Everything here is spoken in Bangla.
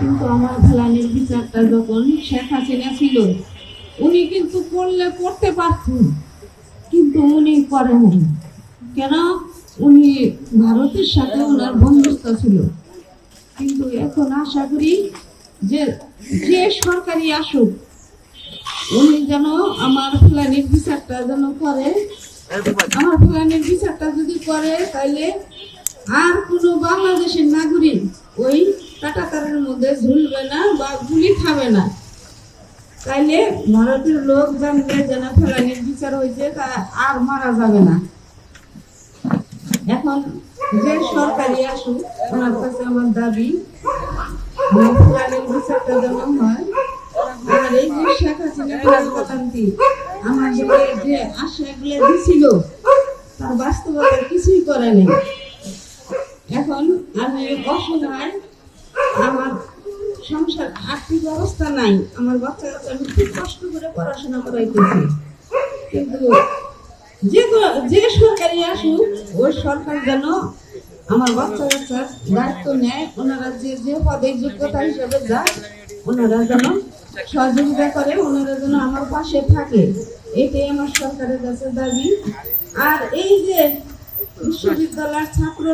কিন্তু আমার ফেলানির বিচারটা যখন শেখ হাসিনা ছিল, উনি কিন্তু করতে পারতেন, কিন্তু উনি করেন। কেন? উনি ভারতের সাথে ওনার বন্ধুত্ব ছিল। কিন্তু এখন আশা করি যে যে সরকারি আসুক, উনি যেন আমার ফেলানির বিচারটা যেন করে। আমার ফেলানির বিচারটা যদি করে, তাহলে আর কোনো বাংলাদেশের নাগরিক ওই কাটাতারের মধ্যে ঝুলবে না বা গুলি খাবে না। তাইলে ভারতের লোক জানলে যেন ফেলানির বিচার হয়েছে, তা আর মারা যাবে না। এখন যে সরকারি আসুক, ওনার কাছে আমার দাবি ফেলানির বিচারটা যেন হয়। আর এই যে শেখ হাসিনা প্রধানমন্ত্রী আমাদের যে আশাগুলো দিছিল, তার বাস্তবতা কিছুই করে নেই। এখন আমি অসহায়, আমার সংসার আর্থিক অবস্থা নাই, আমার বাচ্চা কাচ্চা আমি খুব কষ্ট করে পড়াশোনা করাইতেছি। কিন্তু যে সরকারি আসুক, ওই সরকার যেন আমার বাচ্চা কাচ্চার দায়িত্ব নেয়। ওনারা যে পদে যোগ্যতা হিসেবে যায়, ওনারা যেন সহযোগিতা করে, ওনারা যেন আমার পাশে থাকে। এটাই আমার সরকারের কাছে দাবি। আর এই যে বিশ্ববিদ্যালয়ের ছাত্র